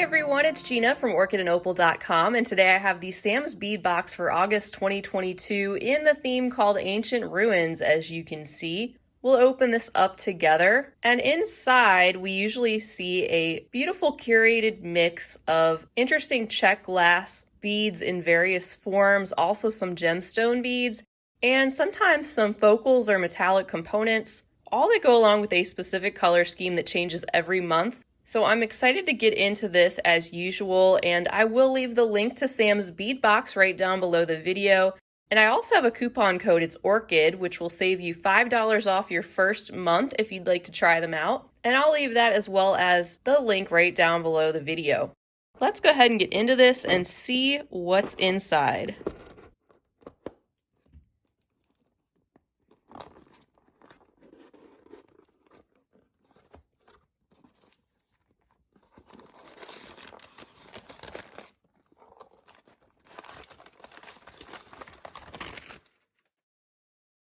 everyone, it's Gina from orchidandopal.com, and today I have the Sam's Bead box for August 2022 in the theme called Ancient Ruins, as you can see. We'll open this up together, and inside we usually see a beautiful curated mix of interesting check glass beads in various forms, also some gemstone beads, and sometimes some focals or metallic components, all that go along with a specific color scheme that changes every month. So I'm excited to get into this as usual, and I will leave the link to Sam's Bead box right down below the video. And I also have a coupon code, it's Orchid, which will save you $5 off your first month if you'd like to try them out. And I'll leave that as well as the link right down below the video. Let's go ahead and get into this and see what's inside.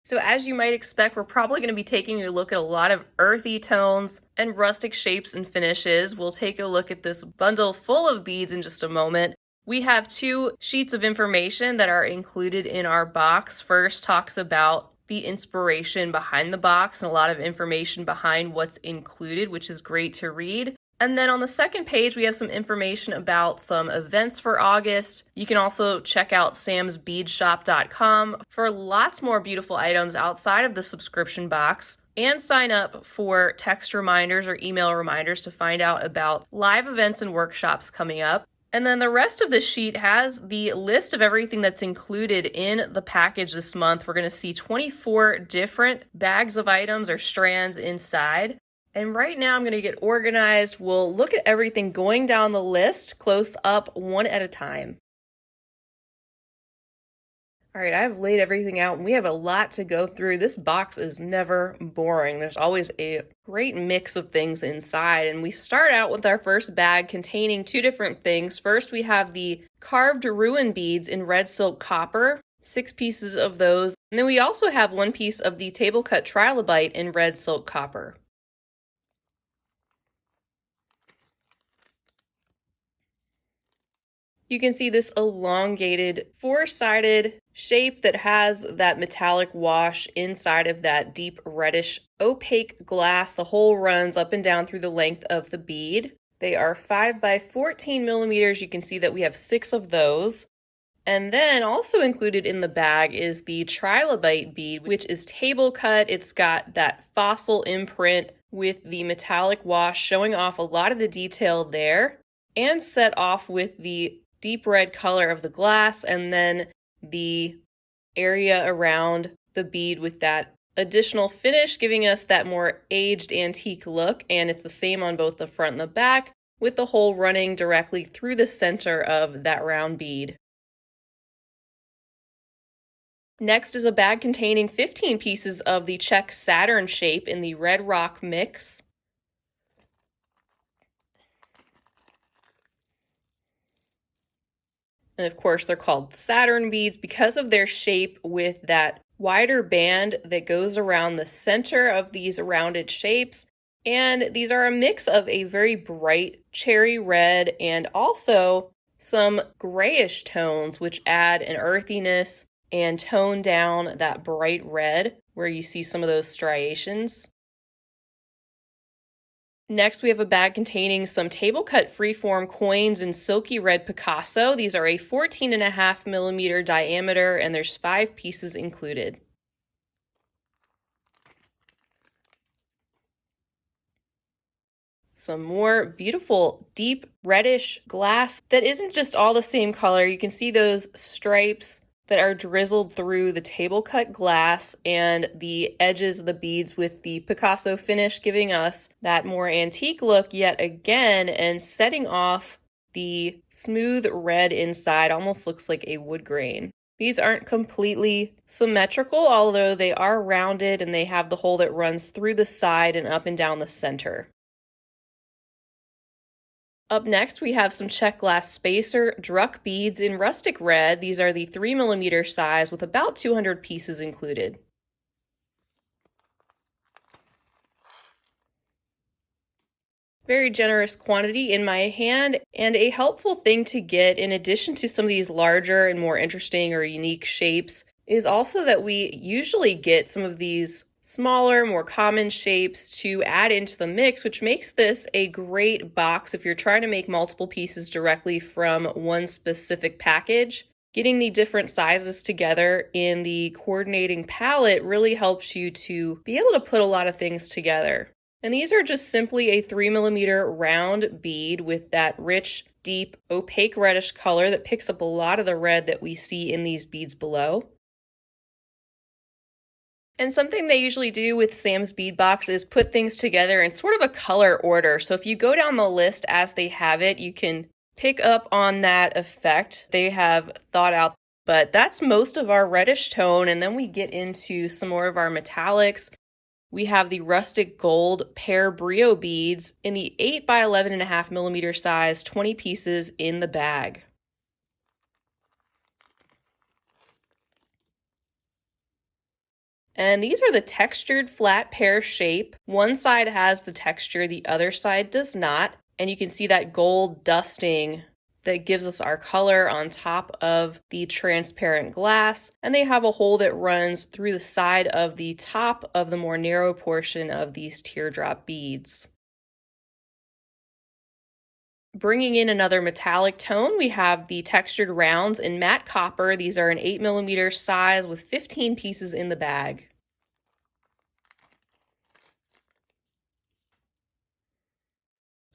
So as you might expect, we're probably going to be taking a look at a lot of earthy tones and rustic shapes and finishes. We'll take a look at this bundle full of beads in just a moment. We have 2 sheets of information that are included in our box. First talks about the inspiration behind the box and a lot of information behind what's included, which is great to read. And then on the second page, we have some information about some events for August. You can also check out samsbeadshop.com for lots more beautiful items outside of the subscription box, and sign up for text reminders or email reminders to find out about live events and workshops coming up. And then the rest of the sheet has the list of everything that's included in the package this month. We're going to see 24 different bags of items or strands inside. And right now I'm going to get organized. We'll look at everything going down the list close up one at a time. All right, I've laid everything out and we have a lot to go through. This box is never boring. There's always a great mix of things inside. And we start out with our first bag containing 2 different things. First, we have the carved ruin beads in red silk copper, 6 pieces of those. And then we also have 1 piece of the table cut trilobite in red silk copper. You can see this elongated 4-sided shape that has that metallic wash inside of that deep reddish opaque glass. The hole runs up and down through the length of the bead. They are 5 by 14 millimeters. You can see that we have 6 of those. And then also included in the bag is the trilobite bead, which is table cut. It's got that fossil imprint with the metallic wash showing off a lot of the detail there, and set off with the deep red color of the glass, and then the area around the bead with that additional finish, giving us that more aged antique look. And it's the same on both the front and the back, with the hole running directly through the center of that round bead. Next is a bag containing 15 pieces of the Czech Saturn shape in the red rock mix. And of course, they're called Saturn beads because of their shape with that wider band that goes around the center of these rounded shapes. And these are a mix of a very bright cherry red and also some grayish tones, which add an earthiness and tone down that bright red where you see some of those striations. Next, we have a bag containing some table cut freeform coins in silky red Picasso. These are a 14.5 millimeter diameter, and there's 5 pieces included. Some more beautiful deep reddish glass that isn't just all the same color. You can see those stripes that are drizzled through the table cut glass and the edges of the beads with the Picasso finish, giving us that more antique look yet again, and setting off the smooth red inside. Almost looks like a wood grain. These aren't completely symmetrical, although they are rounded and they have the hole that runs through the side and up and down the center. Up next, we have some Czech glass spacer Druck beads in rustic red. These are the 3 millimeter size with about 200 pieces included. very generous quantity in my hand, and a helpful thing to get in addition to some of these larger and more interesting or unique shapes is also that we usually get some of these smaller, more common shapes to add into the mix, which makes this a great box if you're trying to make multiple pieces directly from one specific package. Getting the different sizes together in the coordinating palette really helps you to be able to put a lot of things together. And these are just simply a 3mm round bead with that rich, deep, opaque reddish color that picks up a lot of the red that we see in these beads below. And something they usually do with Sam's Bead Box is put things together in sort of a color order. So if you go down the list as they have it, you can pick up on that effect they have thought out. But that's most of our reddish tone, and then we get into some more of our metallics. We have the rustic gold pear brio beads in the 8 by 11.5mm size, 20 pieces in the bag. And these are the textured flat pear shape. One side has the texture, the other side does not. And you can see that gold dusting that gives us our color on top of the transparent glass. And they have a hole that runs through the side of the top of the more narrow portion of these teardrop beads. Bringing in another metallic tone, we have the textured rounds in matte copper. These are an 8mm size with 15 pieces in the bag.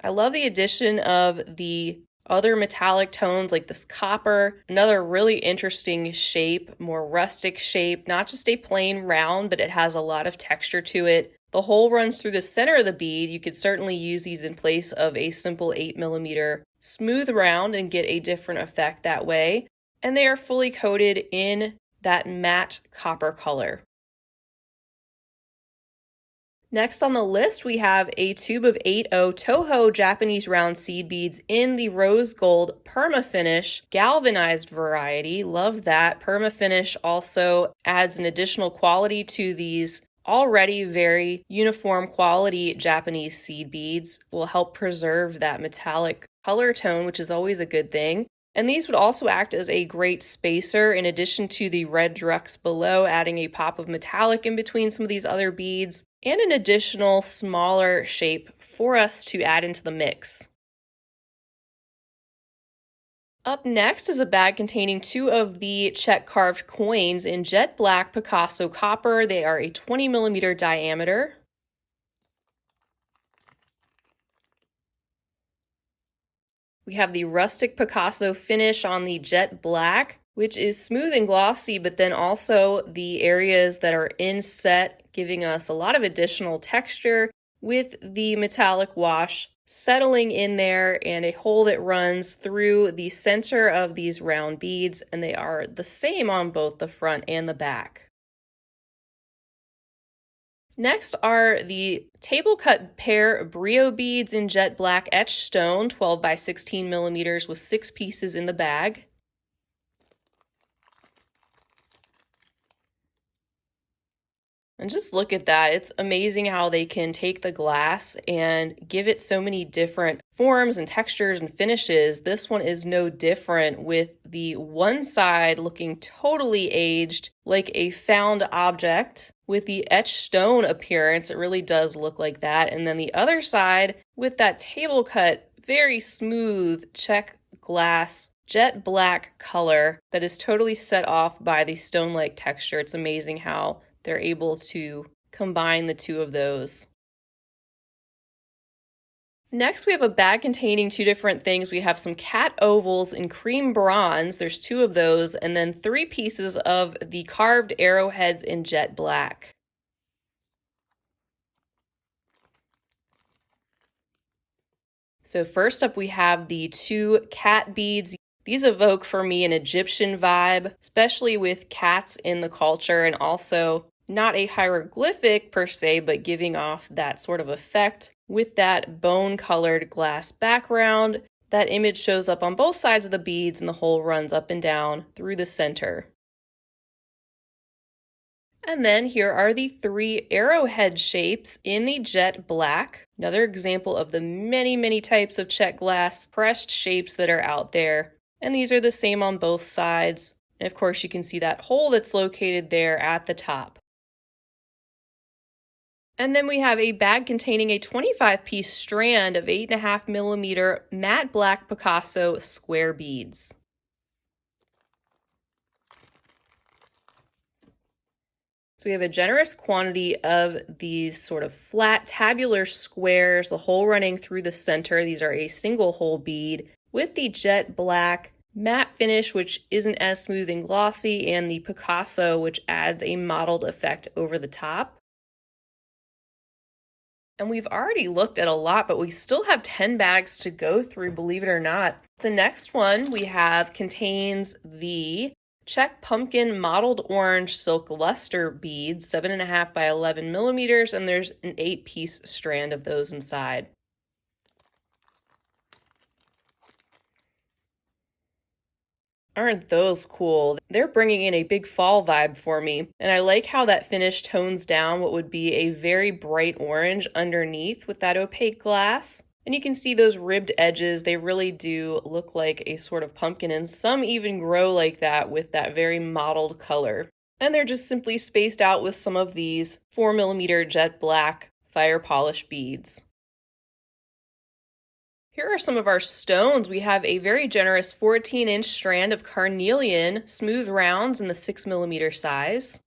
I love the addition of the other metallic tones like this copper, another really interesting shape, more rustic shape, not just a plain round, but it has a lot of texture to it. The hole runs through the center of the bead. You could certainly use these in place of a simple 8mm smooth round and get a different effect that way. And they are fully coated in that matte copper color. Next on the list, we have a tube of 8.0 Toho Japanese round seed beads in the rose gold perma finish galvanized variety. Love that. Perma finish also adds an additional quality to these already very uniform quality Japanese seed beads. Will help preserve that metallic color tone, which is always a good thing. And these would also act as a great spacer in addition to the red drux below, adding a pop of metallic in between some of these other beads, and an additional smaller shape for us to add into the mix. Up next is a bag containing 2 of the check carved coins in jet black Picasso copper. They are a 20mm diameter. We have the rustic Picasso finish on the jet black, which is smooth and glossy, but then also the areas that are inset giving us a lot of additional texture with the metallic wash settling in there and a hole that runs through the center of these round beads, and they are the same on both the front and the back. Next are the table cut pear brio beads in jet black etched stone, 12 by 16mm with 6 pieces in the bag. And just look at that. It's amazing how they can take the glass and give it so many different forms and textures and finishes. This one is no different, with the one side looking totally aged, like a found object. With the etched stone appearance, it really does look like that. And then the other side with that table cut, very smooth check glass jet black color that is totally set off by the stone-like texture. It's amazing how they're able to combine the two of those. Next, we have a bag containing 2 different things. We have some cat ovals in cream bronze. There's 2 of those, and then 3 pieces of the carved arrowheads in jet black. So first up, we have the 2 cat beads. These evoke for me an Egyptian vibe, especially with cats in the culture, and also not a hieroglyphic per se, but giving off that sort of effect with that bone-colored glass background. That image shows up on both sides of the beads, and the hole runs up and down through the center. And then here are the 3 arrowhead shapes in the jet black. Another example of the many types of check glass pressed shapes that are out there. And these are the same on both sides. And of course you can see that hole that's located there at the top. And then we have a bag containing a 25-piece strand of 8.5mm matte black Picasso square beads. So we have a generous quantity of these sort of flat tabular squares, the hole running through the center. These are a single hole bead with the jet black matte finish, which isn't as smooth and glossy, and the Picasso, which adds a mottled effect over the top. And we've already looked at a lot, but we still have 10 bags to go through, believe it or not. The next one we have contains the Check Pumpkin Mottled Orange Silk Luster beads, 7.5 by 11mm, and there's an 8-piece strand of those inside. Aren't those cool? They're bringing in a big fall vibe for me, and I like how that finish tones down what would be a very bright orange underneath with that opaque glass. And you can see those ribbed edges, they really do look like a sort of pumpkin, and some even grow like that with that very mottled color. And they're just simply spaced out with some of these 4mm jet black fire polish beads. Here are some of our stones. We have a very generous 14-inch strand of carnelian smooth rounds in the 6mm size.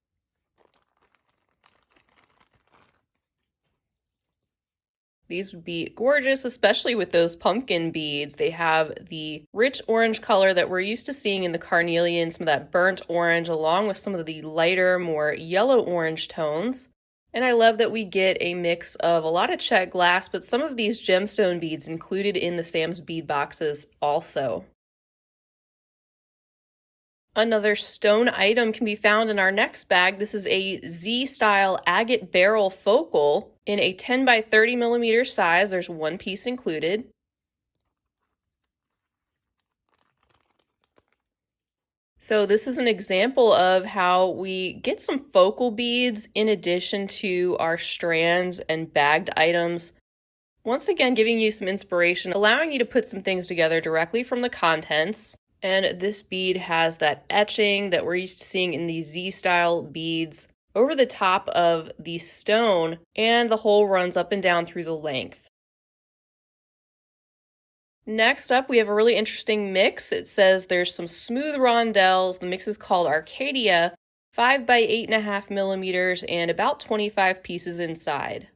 These would be gorgeous, especially with those pumpkin beads. They have the rich orange color that we're used to seeing in the carnelian, some of that burnt orange, along with some of the lighter, more yellow-orange tones. And I love that we get a mix of a lot of check glass, but some of these gemstone beads included in the Sam's bead boxes also. Another stone item can be found in our next bag. This is a Z-style agate barrel focal in a 10 by 30mm size. There's 1 piece included. So this is an example of how we get some focal beads in addition to our strands and bagged items. Once again, giving you some inspiration, allowing you to put some things together directly from the contents. And this bead has that etching that we're used to seeing in these Z-style beads over the top of the stone, and the hole runs up and down through the length. Next up, we have a really interesting mix. It says there's some smooth rondelles. The mix is called Arcadia, 5 by 8.5mm, and about 25 pieces inside.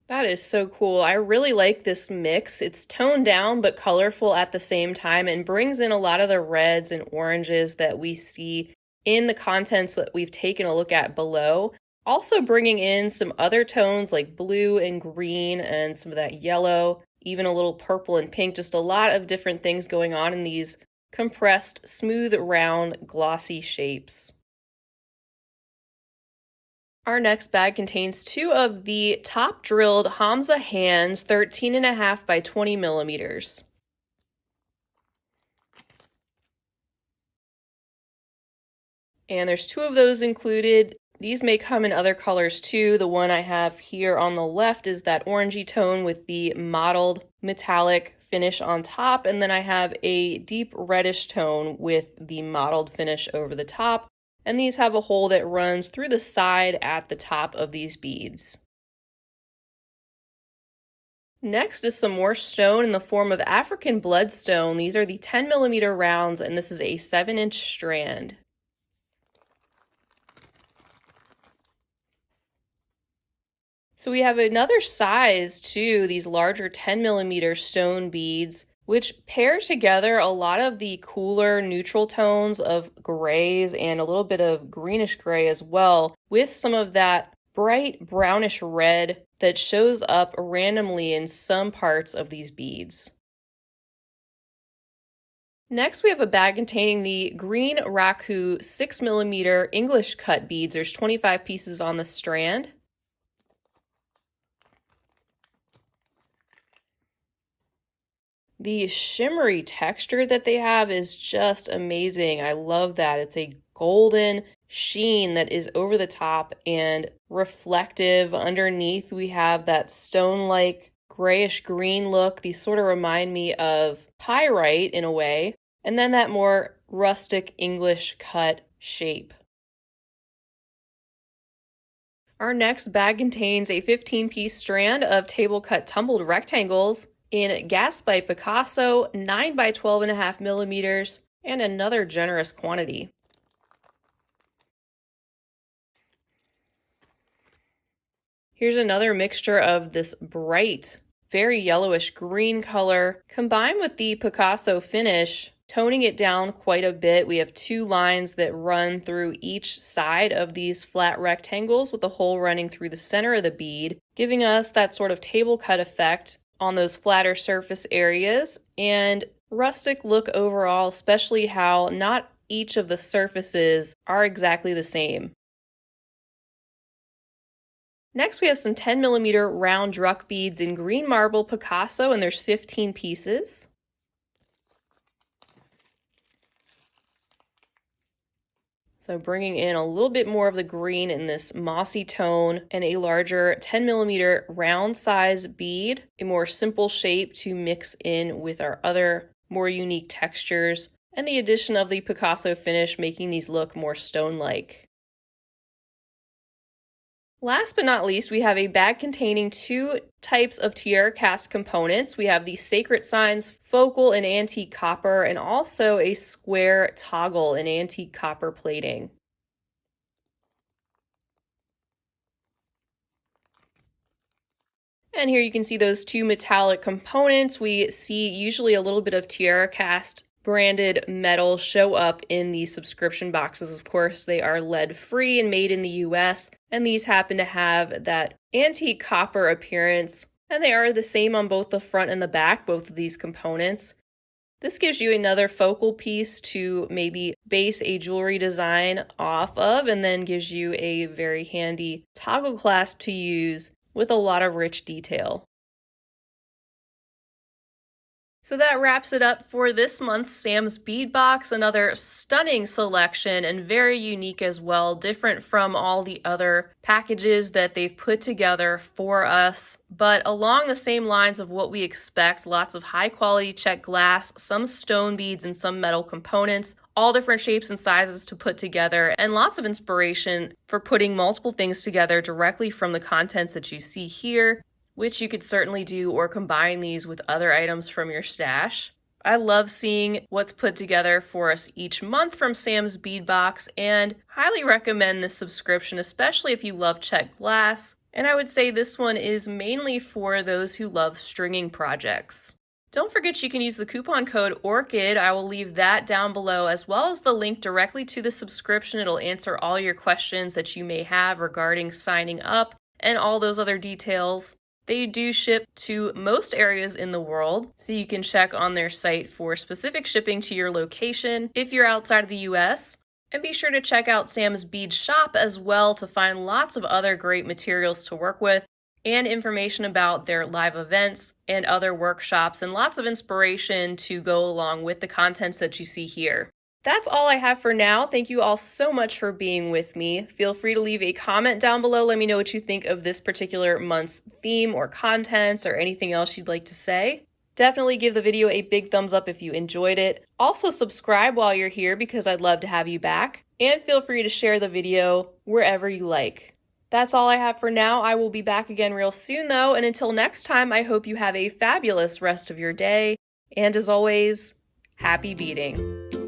That is so cool. I really like this mix. It's toned down but colorful at the same time and brings in a lot of the reds and oranges that we see in the contents that we've taken a look at below. Also bringing in some other tones like blue and green and some of that yellow, even a little purple and pink, just a lot of different things going on in these compressed, smooth, round, glossy shapes. Our next bag contains 2 of the top drilled Hamza hands, 13.5 by 20mm. And there's 2 of those included. These may come in other colors too. The one I have here on the left is that orangey tone with the mottled metallic finish on top, and then I have a deep reddish tone with the mottled finish over the top. And these have a hole that runs through the side at the top of these beads. Next is some more stone in the form of African bloodstone. These are the 10mm rounds, and this is a 7-inch strand. So we have another size too, these larger 10mm stone beads, which pair together a lot of the cooler neutral tones of grays and a little bit of greenish gray as well, with some of that bright brownish red that shows up randomly in some parts of these beads. Next, we have a bag containing the green Raku 6mm English cut beads. There's 25 pieces on the strand. The shimmery texture that they have is just amazing. I love that. It's a golden sheen that is over the top and reflective. Underneath, we have that stone-like grayish green look. These sort of remind me of pyrite in a way. And then that more rustic English cut shape. Our next bag contains a 15-piece strand of table cut tumbled rectangles in gas by Picasso, 9 by 12.5 millimeters, and another generous quantity. Here's another mixture of this bright, very yellowish green color combined with the Picasso finish, toning it down quite a bit. We have 2 lines that run through each side of these flat rectangles with a hole running through the center of the bead, giving us that sort of table cut effect on those flatter surface areas and rustic look overall, especially how not each of the surfaces are exactly the same. Next, we have some 10 millimeter round druck beads in green marble Picasso, and there's 15 pieces. So bringing in a little bit more of the green in this mossy tone and a larger 10 millimeter round size bead, a more simple shape to mix in with our other more unique textures, and the addition of the Picasso finish making these look more stone-like. Last but not least, we have a bag containing 2 types of tiara cast components. We have the Sacred Signs focal in antique copper and also a square toggle in antique copper plating. And here you can see those 2 metallic components. We see usually a little bit of tiara cast branded metal show up in the subscription boxes. Of course, they are lead-free and made in the US, and these happen to have that antique copper appearance, and they are the same on both the front and the back, both of these components. This gives you another focal piece to maybe base a jewelry design off of, and then gives you a very handy toggle clasp to use with a lot of rich detail. So that wraps it up for this month's Sam's Bead Box. Another stunning selection and very unique as well, different from all the other packages that they've put together for us, but along the same lines of what we expect. Lots of high quality check glass, some stone beads and some metal components, all different shapes and sizes to put together, and lots of inspiration for putting multiple things together directly from the contents that you see here, which you could certainly do or combine these with other items from your stash. I love seeing what's put together for us each month from Sam's Bead Box and highly recommend this subscription, especially if you love check glass. And I would say this one is mainly for those who love stringing projects. Don't forget you can use the coupon code ORCHID. I will leave that down below, as well as the link directly to the subscription. It'll answer all your questions that you may have regarding signing up and all those other details. They do ship to most areas in the world, so you can check on their site for specific shipping to your location if you're outside of the US. And be sure to check out Sam's Bead Shop as well to find lots of other great materials to work with and information about their live events and other workshops and lots of inspiration to go along with the contents that you see here. That's all I have for now. Thank you all so much for being with me. Feel free to leave a comment down below. Let me know what you think of this particular month's theme or contents or anything else you'd like to say. Definitely give the video a big thumbs up if you enjoyed it. Also subscribe while you're here because I'd love to have you back. And feel free to share the video wherever you like. That's all I have for now. I will be back again real soon though. And until next time, I hope you have a fabulous rest of your day. And as always, happy beading.